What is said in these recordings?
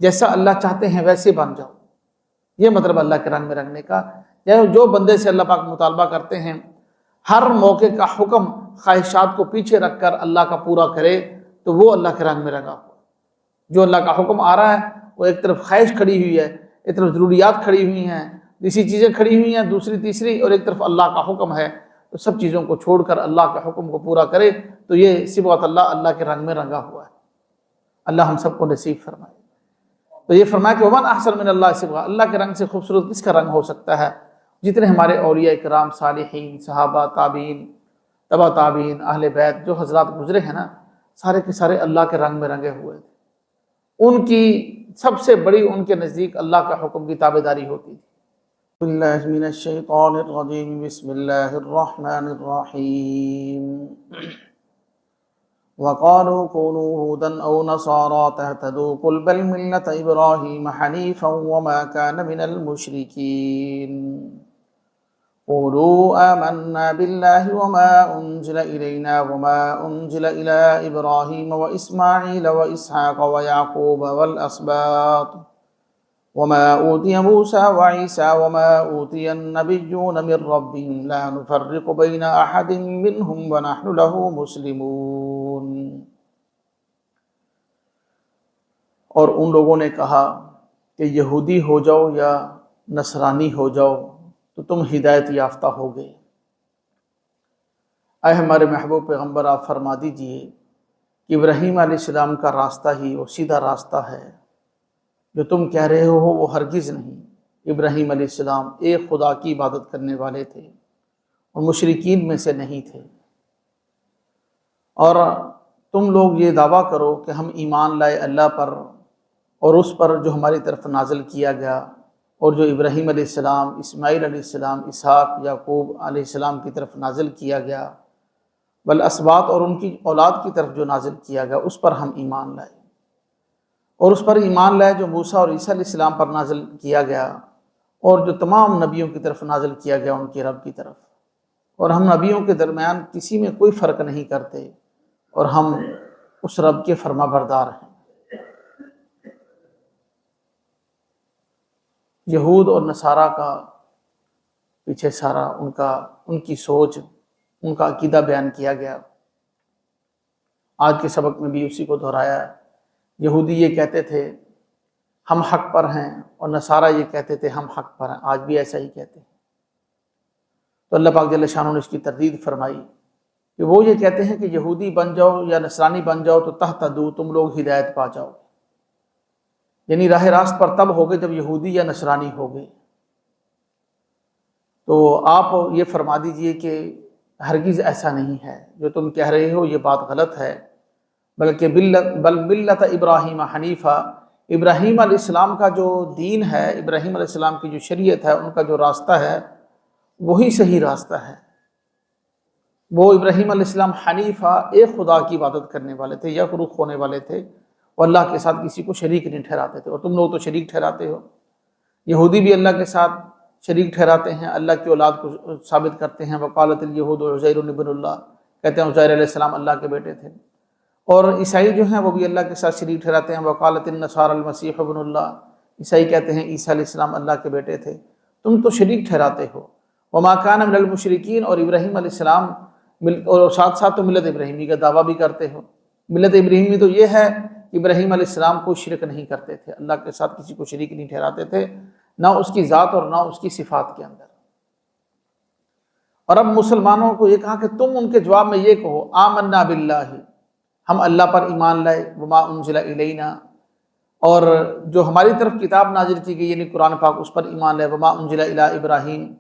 جیسا اللہ چاہتے ہیں ویسے بن جاؤ، یہ مطلب اللہ کے رنگ میں رنگنے کا۔ جو بندے سے اللہ پاک مطالبہ کرتے ہیں ہر موقع کا حکم خواہشات کو پیچھے رکھ کر اللہ کا پورا کرے تو وہ اللہ کے رنگ میں رنگا ہوا۔ جو اللہ کا حکم آ رہا ہے وہ ایک طرف خواہش کھڑی ہوئی ہے، ایک طرف ضروریات کھڑی ہوئی ہیں، دوسری چیزیں کھڑی ہوئی ہیں، دوسری تیسری، اور ایک طرف اللہ کا حکم ہے، تو سب چیزوں کو چھوڑ کر اللہ کے حکم کو پورا کرے تو یہ صبغۃ اللہ کے رنگ میں رنگا ہوا ہے۔ اللہ ہم سب کو نصیب فرمائے۔ تو یہ فرمایا کہ ومن احسن من اللہ صبغہ، اللہ کے رنگ سے خوبصورت کس کا رنگ ہو سکتا ہے؟ جتنے ہمارے اولیاء کرام، صالحین، صحابہ، تابعین، تبع تابعین، اہل بیت، جو حضرات گزرے ہیں نا، سارے کے سارے اللہ کے رنگ میں رنگے ہوئے تھے۔ ان کی سب سے بڑی ان کے نزدیک اللہ کا حکم کی تابعداری ہوتی تھی۔ باللہ من الشیطان الرجیم، بسم اللہ الرحمن الرحیم۔ وقالوا كونوا هودا او نصارى تهتدوا قل بل ملة ابراہیم حنیفا وما كان من المشرکین قولوا آمنا بالله وما انزل الينا وما انزل الى ابراہیم واسماعیل واسحاق ويعقوب والاسباط وما اوتي موسى وعيسى وما اوتي النبيون من ربهم لا نفرق بين احد منهم ونحن له مسلمون۔ اور ان لوگوں نے کہا کہ یہودی ہو جاؤ یا نصرانی ہو جاؤ تو تم ہدایت یافتہ ہوگے۔ اے ہمارے محبوب پیغمبر، آپ فرما دیجئے کہ ابراہیم علیہ السلام کا راستہ ہی وہ سیدھا راستہ ہے، جو تم کہہ رہے ہو وہ ہرگز نہیں۔ ابراہیم علیہ السلام ایک خدا کی عبادت کرنے والے تھے اور مشرکین میں سے نہیں تھے۔ اور تم لوگ یہ دعویٰ کرو کہ ہم ایمان لائے اللہ پر اور اس پر جو ہماری طرف نازل کیا گیا، اور جو ابراہیم علیہ السلام، اسماعیل علیہ السلام، اسحاق، یعقوب علیہ السلام کی طرف نازل کیا گیا، والاسباط اور ان کی اولاد کی طرف جو نازل کیا گیا، اس پر ہم ایمان لائے، اور اس پر ایمان لائے جو موسیٰ اور عیسیٰ علیہ السلام پر نازل کیا گیا، اور جو تمام نبیوں کی طرف نازل کیا گیا ان کے رب کی طرف، اور ہم نبیوں کے درمیان کسی میں کوئی فرق نہیں کرتے، اور ہم اس رب کے فرما بردار ہیں۔ یہود اور نصارہ کا پیچھے سارا ان کی سوچ، ان کا عقیدہ بیان کیا گیا۔ آج کے سبق میں بھی اسی کو دہرایا ہے۔ یہودی یہ کہتے تھے ہم حق پر ہیں، اور نصارہ یہ کہتے تھے ہم حق پر ہیں، آج بھی ایسا ہی کہتے ہیں۔ تو اللہ پاک جل شانہ نے اس کی تردید فرمائی کہ وہ یہ کہتے ہیں کہ یہودی بن جاؤ یا نصرانی بن جاؤ تو تہتدوا، تم لوگ ہدایت پا جاؤ، یعنی راہ راست پر تب ہوگے جب یہودی یا نصرانی ہوگے۔ تو آپ یہ فرما دیجئے کہ ہرگز ایسا نہیں ہے، جو تم کہہ رہے ہو یہ بات غلط ہے، بلکہ بل ملت ابراہیم حنیفہ، ابراہیم علیہ السلام کا جو دین ہے، ابراہیم علیہ السلام کی جو شریعت ہے، ان کا جو راستہ ہے وہی صحیح راستہ ہے۔ وہ ابراہیم علیہ السلام حنیفہ، ایک خدا کی عبادت کرنے والے تھے، یک رخ ہونے والے تھے، وہ اللہ کے ساتھ کسی کو شریک نہیں ٹھہراتے تھے، اور تم لوگ تو شریک ٹھہراتے ہو۔ یہودی بھی اللہ کے ساتھ شریک ٹھہراتے ہیں، اللہ کی اولاد کو ثابت کرتے ہیں۔ وقالت الیہود عزیر ابن اللہ، کہتے ہیں عزیر علیہ السلام اللہ کے بیٹے تھے۔ اور عیسائی جو ہیں وہ بھی اللہ کے ساتھ شریک ٹھہراتے ہیں۔ وقالت النصارى المسیح ابن اللہ، عیسائی کہتے ہیں عیسیٰ علیہ السلام اللہ کے بیٹے تھے، تم تو شریک ٹھہراتے ہو۔ وما كان من المشرکین، اور ابراہیم علیہ السلام اور ساتھ ساتھ تو ملت ابراہیمی کا دعویٰ بھی کرتے ہو۔ ملت ابراہیمی تو یہ ہے کہ ابراہیم علیہ السلام کو شرک نہیں کرتے تھے، اللہ کے ساتھ کسی کو شریک نہیں ٹھہراتے تھے، نہ اس کی ذات اور نہ اس کی صفات کے اندر۔ اور اب مسلمانوں کو یہ کہا کہ تم ان کے جواب میں یہ کہو آمنا باللہ، ہم اللہ پر ایمان لائے، وما انزل الینا، اور جو ہماری طرف کتاب نازل کی گئی یعنی قرآن پاک، اس پر ایمان لائے، وما انزل الی ابراہیم،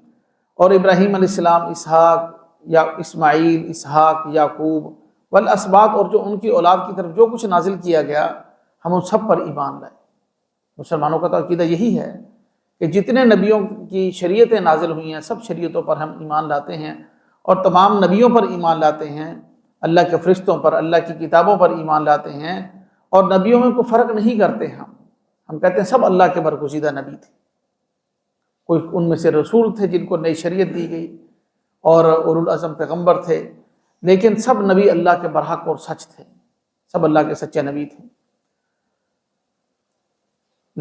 اور ابراہیم علیہ السلام، اسحاق یا اسماعیل، اسحاق، یعقوب، والاسباط، اور جو ان کی اولاد کی طرف جو کچھ نازل کیا گیا ہم ان سب پر ایمان لائے۔ مسلمانوں کا تو عقیدہ یہی ہے کہ جتنے نبیوں کی شریعتیں نازل ہوئی ہیں سب شریعتوں پر ہم ایمان لاتے ہیں، اور تمام نبیوں پر ایمان لاتے ہیں، اللہ کے فرشتوں پر، اللہ کی کتابوں پر ایمان لاتے ہیں، اور نبیوں میں کوئی فرق نہیں کرتے۔ ہم کہتے ہیں سب اللہ کے برگزیدہ نبی تھے، کوئی ان میں سے رسول تھے جن کو نئی شریعت دی گئی، اور اولو العزم پیغمبر تھے، لیکن سب نبی اللہ کے برحق اور سچ تھے، سب اللہ کے سچے نبی تھے۔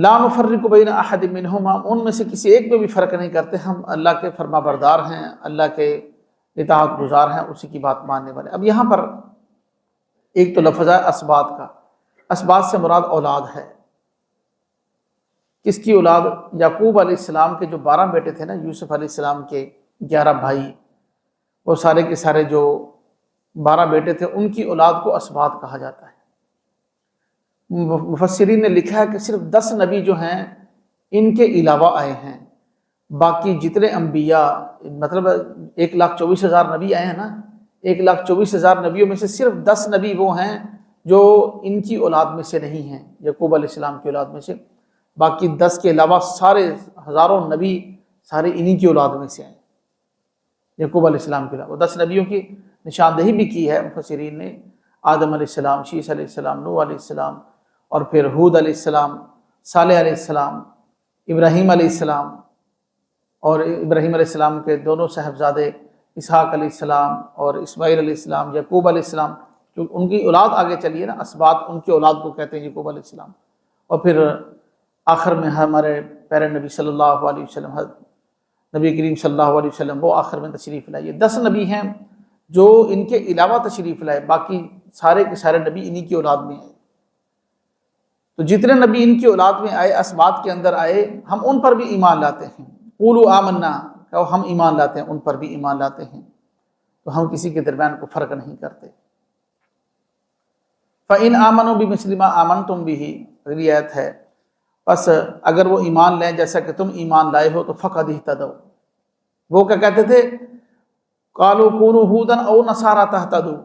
لا نفرق بین احد منہما، ان میں سے کسی ایک میں بھی فرق نہیں کرتے، ہم اللہ کے فرما بردار ہیں، اللہ کے اطاعت گزار ہیں، اسی کی بات ماننے والے۔ اب یہاں پر ایک تو لفظ ہے اسباط کا، اسباط سے مراد اولاد ہے۔ کس کی اولاد؟ یعقوب علیہ السلام کے جو 12 بیٹے تھے نا، یوسف علیہ السلام کے 11 بھائی، وہ سارے کے سارے جو 12 بیٹے تھے، ان کی اولاد کو اسباط کہا جاتا ہے۔ مفسرین نے لکھا ہے کہ صرف 10 نبی جو ہیں ان کے علاوہ آئے ہیں، باقی جتنے انبیاء، مطلب 1,24,000 نبی آئے ہیں نا، 1,24,000 نبیوں میں سے صرف 10 نبی وہ ہیں جو ان کی اولاد میں سے نہیں ہیں، یعقوب علیہ السلام کی اولاد میں سے۔ باقی 10 کے علاوہ سارے ہزاروں نبی سارے انہی کی اولاد میں سے ہیں، یعقوب علیہ السلام کے علاوہ۔ 10 نبیوں کی نشاندہی بھی کی ہے مفسرین نے، آدم علیہ السلام، شیس علیہ السلام، نوح علیہ السلام، اور پھر ہود علیہ السلام، صالح علیہ السلام، ابراہیم علیہ السلام، اور ابراہیم علیہ السلام کے دونوں صاحبزادے اسحاق علیہ السلام اور اسماعیل علیہ السلام، یعقوب علیہ السلام، جو ان کی اولاد آگے چلی ہے نا، اسباط ان کی اولاد کو کہتے ہیں یعقوب علیہ السلام۔ اور پھر آخر میں ہمارے پیارے نبی صلی اللہ علیہ وسلم، نبی کریم صلی اللہ علیہ وسلم، وہ آخر میں تشریف لائے۔ یہ 10 نبی ہیں جو ان کے علاوہ تشریف لائے، باقی سارے کے سارے نبی انہی کی اولاد میں آئے۔ تو جتنے نبی ان کی اولاد میں آئے، اسباط کے اندر آئے، ہم ان پر بھی ایمان لاتے ہیں۔ قولوا آمنا، کہ ہم ایمان لاتے ہیں، ان پر بھی ایمان لاتے ہیں، تو ہم کسی کے درمیان کو فرق نہیں کرتے۔ فَإِنْ آمَنُوا بِمِثْلِ مَا آمَنْتُمْ بِهِ، اگلی آیت ہے، پس اگر وہ ایمان لیں جیسا کہ تم ایمان لائے ہو تو فَقَدِ اهْتَدَوْا۔ وہ کیا کہتے تھے؟ قَالُوا كُونُوا هُودًا أَوْ نَصَارَىٰ تَهْتَدُوا،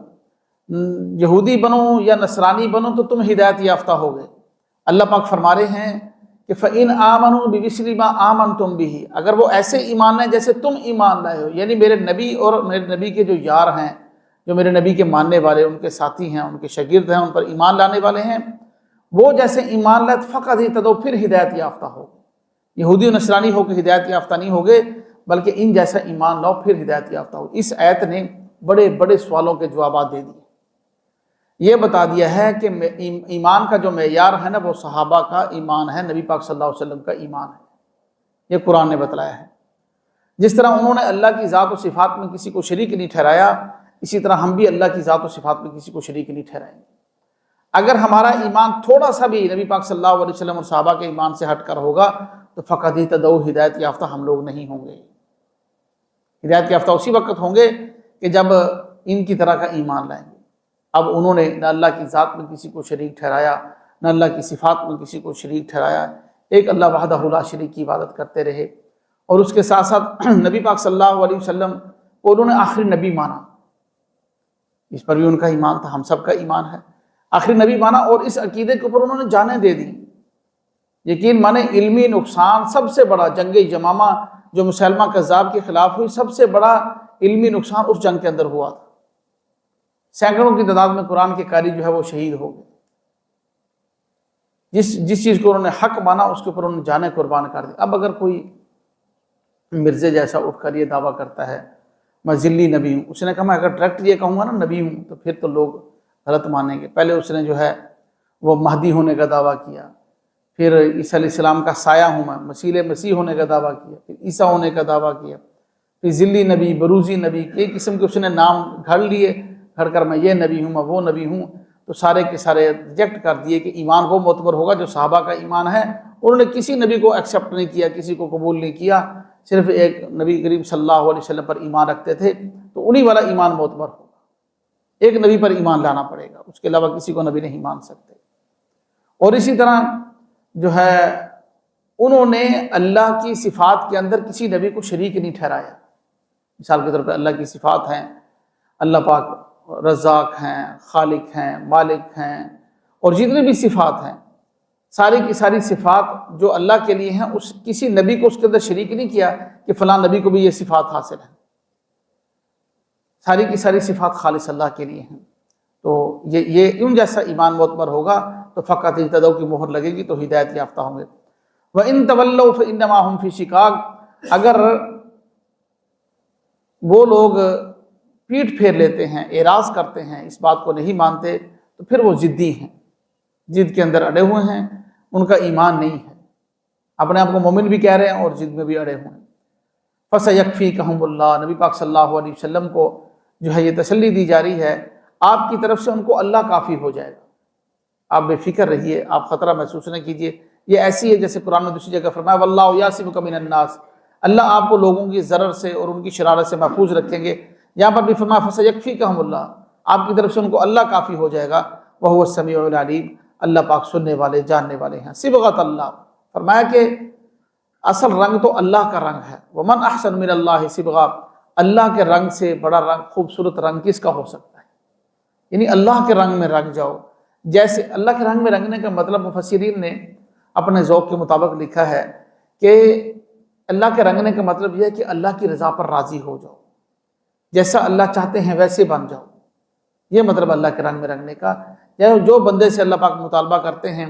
یہودی بنو یا نصرانی بنو تو تم ہدایت یافتہ ہوگے۔ اللہ پاک فرما رہے ہیں کہ فَإِنْ آمَنُوا بِمِثْلِ مَا آمَنْتُمْ بِهِ، اگر وہ ایسے ایمان لائیں جیسے تم ایمان لائے ہو، یعنی میرے نبی اور میرے نبی کے جو یار ہیں، جو میرے نبی کے ماننے والے، ان کے ساتھی ہیں، ان کے شاگرد ہیں، ان پر ایمان لانے والے ہیں، وہ جیسے ایمان لائے فقط ہی تدو، پھر ہدایت یافتہ ہو۔ یہودی و نصرانی ہو کے ہدایت یافتہ نہیں ہوگے، بلکہ ان جیسا ایمان لاؤ پھر ہدایت یافتہ ہو۔ اس آیت نے بڑے بڑے سوالوں کے جوابات دے دیے۔ یہ بتا دیا ہے کہ ایمان کا جو معیار ہے نا، وہ صحابہ کا ایمان ہے، نبی پاک صلی اللہ علیہ وسلم کا ایمان ہے، یہ قرآن نے بتلایا ہے۔ جس طرح انہوں نے اللہ کی ذات و صفات میں کسی کو شریک نہیں ٹھہرایا، اسی طرح ہم بھی اللہ کی ذات و صفات میں کسی کو شریک نہیں ٹھہرائیں گے۔ اگر ہمارا ایمان تھوڑا سا بھی نبی پاک صلی اللہ علیہ وسلم اور صحابہ کے ایمان سے ہٹ کر ہوگا تو فقط ہی تدعو، ہدایت یافتہ ہم لوگ نہیں ہوں گے۔ ہدایت یافتہ اسی وقت ہوں گے کہ جب ان کی طرح کا ایمان لائیں گے۔ اب انہوں نے نہ اللہ کی ذات میں کسی کو شریک ٹھہرایا، نہ اللہ کی صفات میں کسی کو شریک ٹھہرایا، ایک اللہ وحدہ لا شریک کی عبادت کرتے رہے، اور اس کے ساتھ ساتھ نبی پاک صلی اللہ علیہ وسلم کو انہوں نے آخری نبی مانا، اس پر بھی ان کا ایمان تھا، ہم سب کا ایمان ہے، آخری نبی مانا، اور اس عقیدے کے اوپر انہوں نے جانیں دے دی۔ یقین مانے علمی نقصان سب سے بڑا، جنگ یمامہ جو مسلمہ کذاب کے خلاف ہوئی، سب سے بڑا علمی نقصان اس جنگ کے اندر ہوا تھا۔ سینکڑوں کی تعداد میں قرآن کے قاری جو ہے وہ شہید ہو گئے۔ جس چیز کو انہوں نے حق مانا اس کے اوپر انہوں نے جانیں قربان کر دی۔ اب اگر کوئی مرزے جیسا اٹھ کر یہ دعویٰ کرتا ہے میں ذلی نبی ہوں، اس نے کہا میں اگر ڈائریکٹ یہ کہوں گا نا نبی ہوں تو پھر تو لوگ غلط مانیں گے۔ پہلے اس نے جو ہے وہ مہدی ہونے کا دعویٰ کیا، پھر عیسیٰ علیہ السلام کا سایہ ہوں میں، مسیح ہونے کا دعویٰ کیا، پھر عیسیٰ ہونے کا دعویٰ کیا، پھر ذلی نبی، بروزی نبی، کئی قسم کے اس نے نام گھڑ لیے، گھڑ کر میں یہ نبی ہوں، میں وہ نبی ہوں، تو سارے کے سارے ریجیکٹ کر دیے کہ ایمان وہ معتبر ہوگا جو صحابہ کا ایمان ہے۔ انہوں نے کسی نبی کو ایکسیپٹ نہیں کیا، کسی کو قبول نہیں کیا، صرف ایک نبی کریم صلی اللہ علیہ وسلم پر ایمان رکھتے تھے، تو انہی والا ایمان معتبر ہوگا۔ ایک نبی پر ایمان لانا پڑے گا، اس کے علاوہ کسی کو نبی نہیں مان سکتے۔ اور اسی طرح جو ہے انہوں نے اللہ کی صفات کے اندر کسی نبی کو شریک نہیں ٹھہرایا۔ مثال کے طور پہ اللہ کی صفات ہیں، اللہ پاک رزاق ہیں، خالق ہیں، مالک ہیں، اور جتنے بھی صفات ہیں ساری کی ساری صفات جو اللہ کے لیے ہیں، اس کسی نبی کو اس کے اندر شریک نہیں کیا کہ فلاں نبی کو بھی یہ صفات حاصل ہیں۔ ساری کی ساری صفات خالص اللہ کے لیے ہیں۔ تو یہ ان جیسا ایمان معتبر ہوگا تو فقط اہتدوا کی مہر لگے گی، تو ہدایت یافتہ ہوں گے۔ وَإِن تَوَلَّوْا فَإِنَّمَا هُمْ فِي شِقَاقٍ، اگر وہ لوگ پیٹھ پھیر لیتے ہیں، اعراض کرتے ہیں، اس بات کو نہیں مانتے، تو پھر وہ ضدی ہیں، ضد کے اندر اڑے ہوئے ہیں، ان کا ایمان نہیں ہے۔ اپنے آپ کو مومن بھی کہہ رہے ہیں اور ضد میں بھی اڑے ہوئے ہیں۔ فَسَيَكْفِيكَهُمُ اللَّهُ، نبی پاک صلی اللہ علیہ وسلم کو جو ہے یہ تسلی دی جا رہی ہے آپ کی طرف سے، ان کو اللہ کافی ہو جائے گا، آپ بے فکر رہیے، آپ خطرہ محسوس نہ کیجیے۔ یہ ایسی ہے جیسے قرآن میں دوسری جگہ فرمایا وَاللَّهُ يَعْصِمُكَ مِنَ النَّاسِ، اللہ آپ کو لوگوں کی ضرر سے اور ان کی شرارت سے محفوظ رکھیں گے۔ یہاں پر بھی فرمایا فَسَيَكْفِيكَهُمُ اللَّهُ، آپ کی طرف سے ان کو اللہ کافی ہو جائے گا۔ وَهُوَ السَّمِيعُ الْعَلِيمُ، اللہ پاک سننے والے جاننے والے ہیں۔ صبغۃ اللہ، فرمایا کہ اصل رنگ تو اللہ کا رنگ ہے۔ وَمَنْ أَحْسَنُ مِنَ اللَّهِ صِبْغًا، اللہ کے رنگ سے بڑا رنگ، خوبصورت رنگ کس کا ہو سکتا ہے؟ یعنی اللہ کے رنگ میں رنگ جاؤ۔ جیسے اللہ کے رنگ میں رنگنے کا مطلب مفسرین نے اپنے ذوق کے مطابق لکھا ہے کہ اللہ کے رنگنے کا مطلب یہ ہے کہ اللہ کی رضا پر راضی ہو جاؤ، جیسا اللہ چاہتے ہیں ویسے بن جاؤ، یہ مطلب اللہ کے رنگ میں رنگنے کا۔ جو بندے سے اللہ پاک مطالبہ کرتے ہیں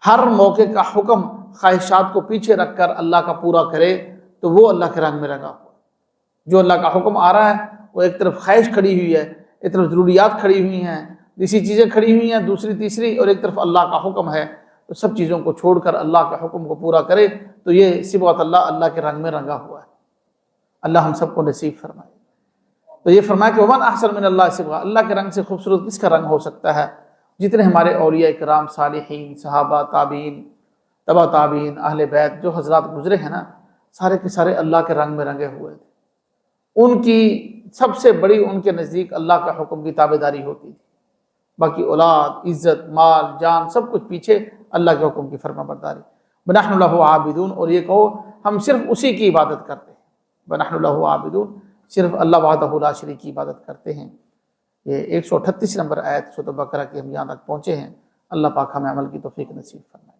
ہر موقع کا حکم خواہشات کو پیچھے رکھ کر اللہ کا پورا کرے تو وہ اللہ کے رنگ میں رنگا ہوا۔ جو اللہ کا حکم آ رہا ہے وہ ایک طرف خواہش کھڑی ہوئی ہے، ایک طرف ضروریات کھڑی ہوئی ہیں، دوسری چیزیں کھڑی ہوئی ہیں، دوسری تیسری، اور ایک طرف اللہ کا حکم ہے، تو سب چیزوں کو چھوڑ کر اللہ کے حکم کو پورا کرے تو یہ صبغۃ اللہ، اللہ کے رنگ میں رنگا ہوا ہے۔ اللہ ہم سب کو نصیب فرمائے۔ تو یہ فرمایا کہ ومن احسن من اللہ صبغہ، اللہ کے رنگ سے خوبصورت کس کا رنگ ہو سکتا ہے؟ جتنے ہمارے اولیاء کرام، صالحین، صحابہ، تابعین، تبع تابعین، اہل بیت، جو حضرات گزرے ہیں نا، سارے کے سارے اللہ کے رنگ میں رنگے ہوئے تھے۔ ان کی سب سے بڑی ان کے نزدیک اللہ کا حکم کی تابعداری ہوتی تھی، باقی اولاد، عزت، مال، جان سب کچھ پیچھے، اللہ کے حکم کی فرما برداری۔ وَنَحْنُ لَهُ عَابِدُونَ، اور یہ کہو ہم صرف اسی کی عبادت کرتے ہیں۔ وَنَحْنُ لَهُ عَابِدُونَ، صرف اللہ وحدہ لا شریک کی عبادت کرتے ہیں۔ یہ 138 نمبر آیت سورۃ بقرہ کی ہم یہاں تک پہنچے ہیں۔ اللہ پاک ہمیں عمل کی توفیق نصیب فرمائے۔